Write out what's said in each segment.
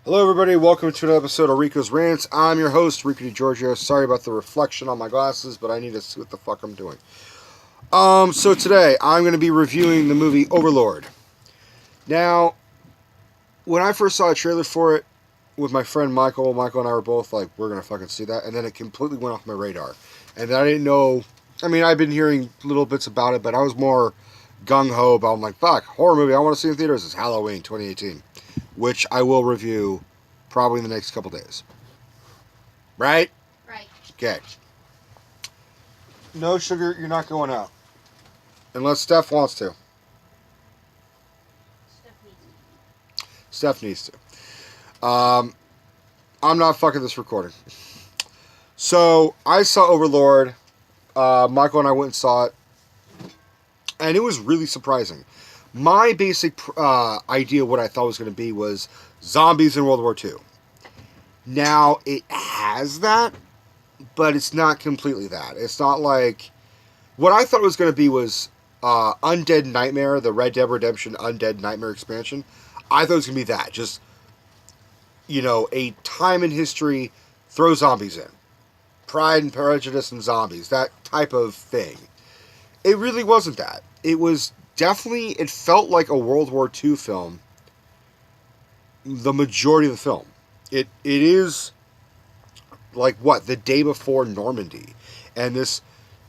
Hello, everybody. Welcome to another episode of Rico'S Rants. I'm your host, Rico DiGiorgio. Sorry about the reflection on my glasses, but I need to see what the fuck I'm doing. So today I'm going to be reviewing the movie Overlord. Now, when I first saw a trailer for it with my friend Michael and I were both like, we're going to fucking see that. And then it completely went off my radar. And I didn't know, I've been hearing little bits about it, but I was more gung-ho about, I'm like, fuck, horror movie I want to see in theaters is Halloween 2018. Which I will review probably in the next couple days. Right? Right. Okay. No sugar, you're not going out. Unless Steph wants to. Steph needs to. I'm not fucking this recording. So, I saw Overlord. Michael and I went and saw it. And it was really surprising. My basic idea of what I thought it was going to be was zombies in World War II. Now, it has that, but it's not completely that. It's not like... What I thought it was going to be was Undead Nightmare, the Red Dead Redemption Undead Nightmare expansion. I thought it was going to be that. Just, a time in history, throw zombies in. Pride and Prejudice and zombies, that type of thing. It really wasn't that. It was... Definitely, it felt like a World War II film. The majority of the film. It is like the day before Normandy, and this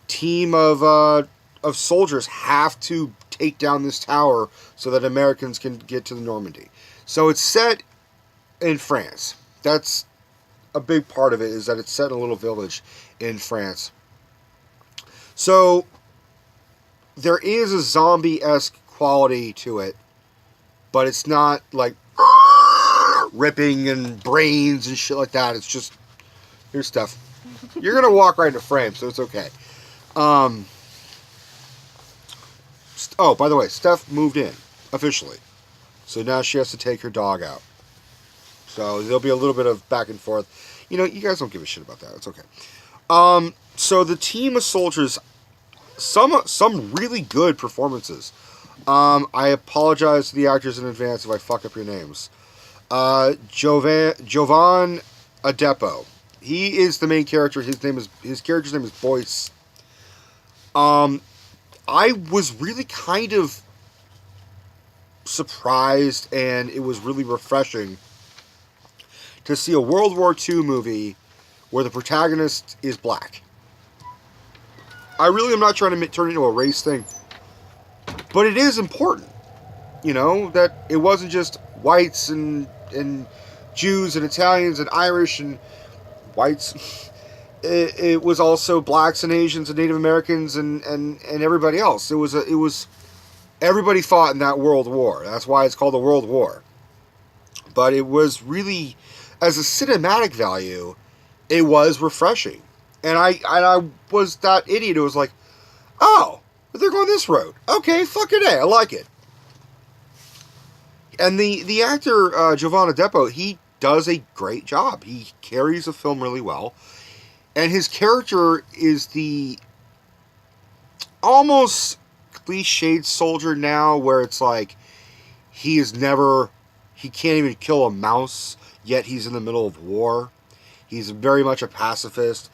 team of soldiers have to take down this tower so that Americans can get to the Normandy. So it's set in France. That's a big part of it, is that it's set in a little village in France. So there is a zombie-esque quality to it, but it's not like ripping and brains and shit like that. It's just, here's stuff. You're going to walk right into frame, so it's okay. Oh, by the way, Steph moved in, officially. So now she has to take her dog out. So there'll be a little bit of back and forth. You guys don't give a shit about that. It's okay. So the team of soldiers... Some really good performances. I apologize to the actors in advance if I fuck up your names. Jovan Adepo. He is the main character. His character's name is Boyce. I was really kind of surprised, and it was really refreshing to see a World War II movie where the protagonist is black. I really am not trying to turn it into a race thing. But it is important, that it wasn't just whites and Jews and Italians and Irish and whites. It was also blacks and Asians and Native Americans and everybody else. It was everybody fought in that World War. That's why it's called the World War. But it was really, as a cinematic value, it was refreshing. And I was that idiot who was like, oh, they're going this road. Okay, fucking A, I like it. And the actor, Giovanna Depo, he does a great job. He carries the film really well. And his character is the almost cliched soldier now, where it's like, he can't even kill a mouse, yet he's in the middle of war. He's very much a pacifist.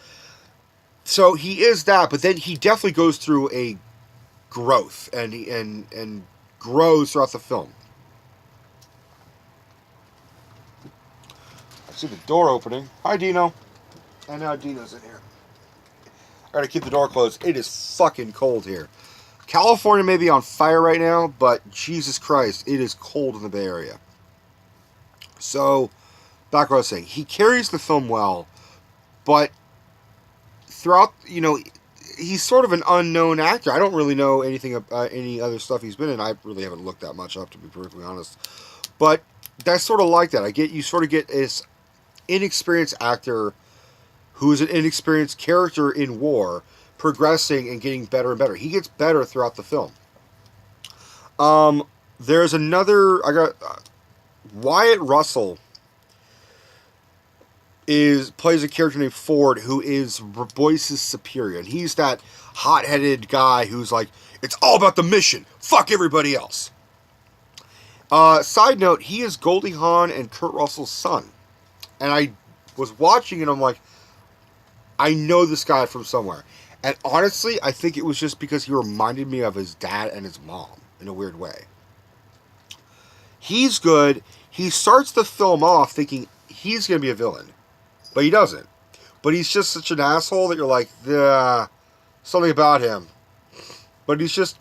So he is that, but then he definitely goes through a growth and grows throughout the film. I see the door opening. Hi, Dino. And now Dino's in here. I gotta keep the door closed. It is fucking cold here. California may be on fire right now, but Jesus Christ, it is cold in the Bay Area. So, back what I was saying. He carries the film well, but throughout, he's sort of an unknown actor. I don't really know anything about any other stuff he's been in. I really haven't looked that much up, to be perfectly honest. But that's sort of like that. You sort of get this inexperienced actor who's an inexperienced character in war, progressing and getting better and better. He gets better throughout the film. There's another... Wyatt Russell plays a character named Ford, who is Boyce's superior. And he's that hot-headed guy who's like, it's all about the mission. Fuck everybody else. Side note, he is Goldie Hawn and Kurt Russell's son. And I was watching and I'm like, I know this guy from somewhere. And honestly, I think it was just because he reminded me of his dad and his mom in a weird way. He's good. He starts the film off thinking he's going to be a villain. But he doesn't. But he's just such an asshole that you're like, something about him. But he's just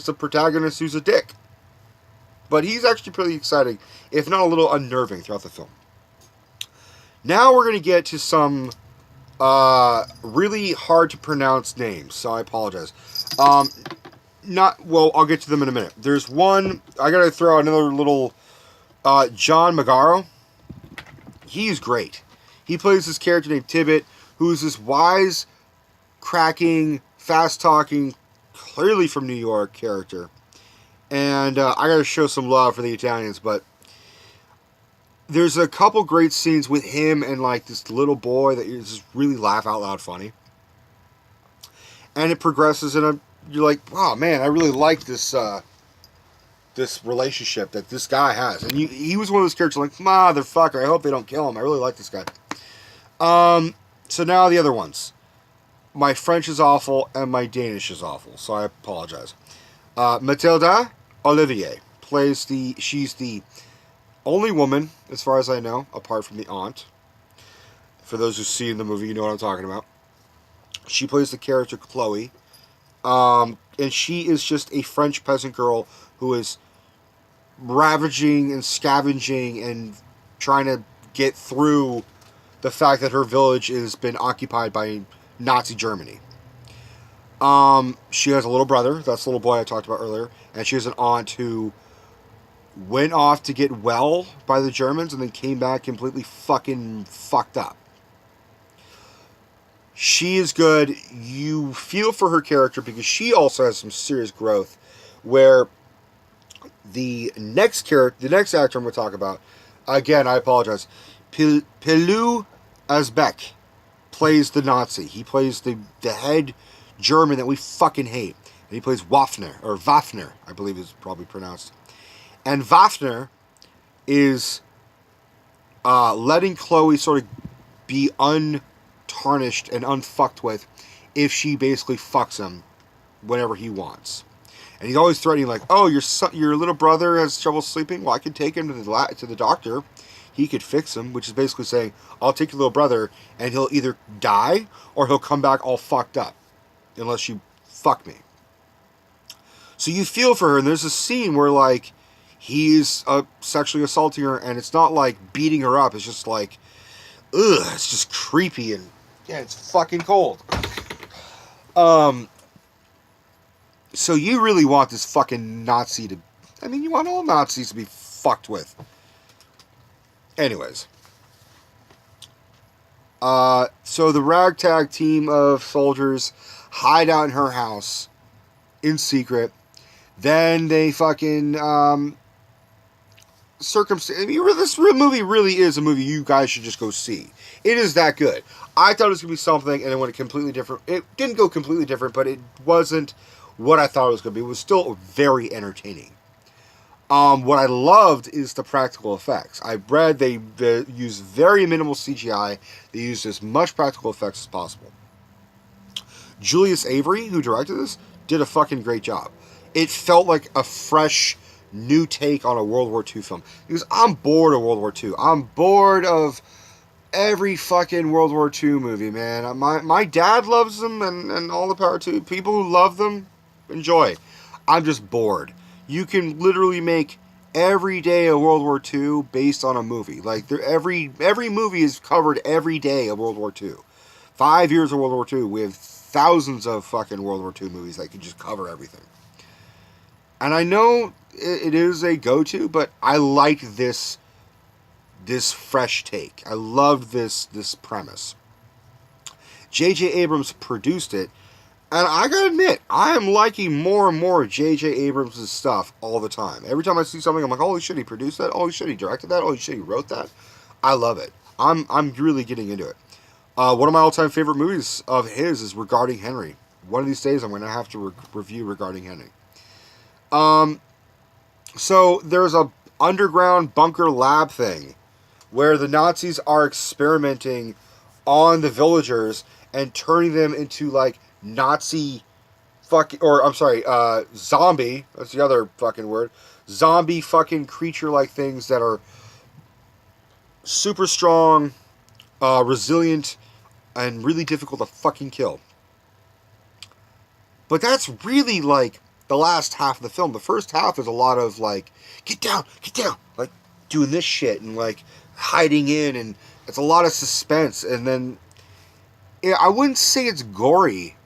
a protagonist who's a dick. But he's actually pretty exciting, if not a little unnerving throughout the film. Now we're going to get to some really hard to pronounce names, so I apologize. I'll get to them in a minute. There's one, I got to throw out another little, John Magaro. He's great. He plays this character named Tibbet, who's this wise, cracking, fast-talking, clearly from New York character. And I gotta show some love for the Italians, but there's a couple great scenes with him and like this little boy that is just really laugh out loud funny. And it progresses and you're like, wow, man, I really like this this relationship that this guy has. And he was one of those characters like, motherfucker, I hope they don't kill him. I really like this guy. So now the other ones. My French is awful and my Danish is awful, so I apologize. Mathilda Olivier she's the only woman, as far as I know, apart from the aunt. For those who see in the movie, you know what I'm talking about. She plays the character Chloe. And she is just a French peasant girl who is ravaging and scavenging and trying to get through the fact that her village has been occupied by Nazi Germany. She has a little brother, that's the little boy I talked about earlier, and she has an aunt who went off to get well by the Germans and then came back completely fucking fucked up. She is good. You feel for her character because she also has some serious growth, where the next actor I'm going to talk about, again, I apologize, Pilou Asbeck plays the Nazi. He plays the head German that we fucking hate. And he plays Waffner, I believe is probably pronounced. And Waffner is letting Chloe sort of be untarnished and unfucked with if she basically fucks him whenever he wants. And he's always threatening like, oh, your little brother has trouble sleeping? Well, I could take him to the doctor. He could fix him, which is basically saying, I'll take your little brother and he'll either die or he'll come back all fucked up. Unless you fuck me. So you feel for her, and there's a scene where, like, he's sexually assaulting her, and it's not, like, beating her up. It's just, like, ugh, it's just creepy, and, yeah, it's fucking cold. So you really want this fucking Nazi to... I mean, you want all Nazis to be fucked with. Anyways. So the ragtag team of soldiers hide out in her house in secret. Then they fucking I mean, this movie really is a movie you guys should just go see. It is that good. I thought it was going to be something, and it went completely different. It didn't go completely different, but it wasn't what I thought it was going to be. It was still very entertaining. What I loved is the practical effects. I read they use very minimal CGI. They used as much practical effects as possible. Julius Avery, who directed this, did a fucking great job. It felt like a fresh, new take on a World War II film. Because I'm bored of World War II. I'm bored of every fucking World War II movie, man. My dad loves them, and all the power to people who love them, enjoy. I'm just bored. You can literally make every day of World War II based on a movie. Like, every movie is covered every day of World War II. 5 years of World War II, we have thousands of fucking World War II movies that can just cover everything. And I know it is a go-to, but I like this fresh take. I love this premise. J.J. Abrams produced it, and I gotta admit, I am liking more and more J.J. Abrams' stuff all the time. Every time I see something, I'm like, holy shit, he produced that? Holy shit, he directed that? Holy shit, he wrote that? I love it. I'm really getting into it. One of my all-time favorite movies of his is Regarding Henry. One of these days, I'm going to have to review Regarding Henry. So there's a underground bunker lab thing where the Nazis are experimenting on the villagers and turning them into like Nazi fucking, or I'm sorry, zombie. That's the other fucking word. Zombie fucking creature like things that are super strong, resilient, and really difficult to fucking kill. But that's really like the last half of the film. The first half is a lot of like, get down, like doing this shit and like hiding in, and it's a lot of suspense. And then I wouldn't say it's gory,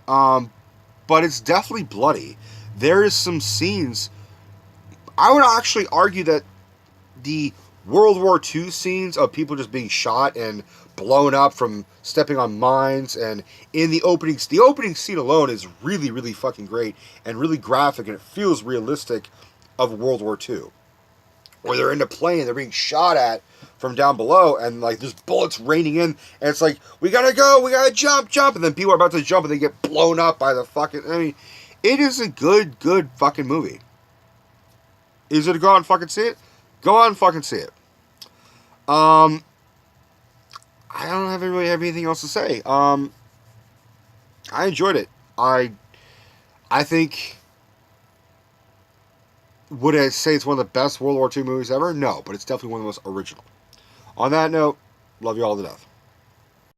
but it's definitely bloody. There is some scenes. I would actually argue that the World War II scenes of people just being shot and blown up from stepping on mines, and in the opening scene alone is really, really fucking great and really graphic, and it feels realistic of World War II. Where they're in the plane, they're being shot at from down below, and like there's bullets raining in, and it's like, we gotta go, we gotta jump, and then people are about to jump and they get blown up by the fucking. I mean, it is a good fucking movie. Is it to go out and fucking see it? Go out and fucking see it. I don't really have anything else to say. I enjoyed it. I think, would I say it's one of the best World War II movies ever? No, but it's definitely one of the most original. On that note, love you all to death.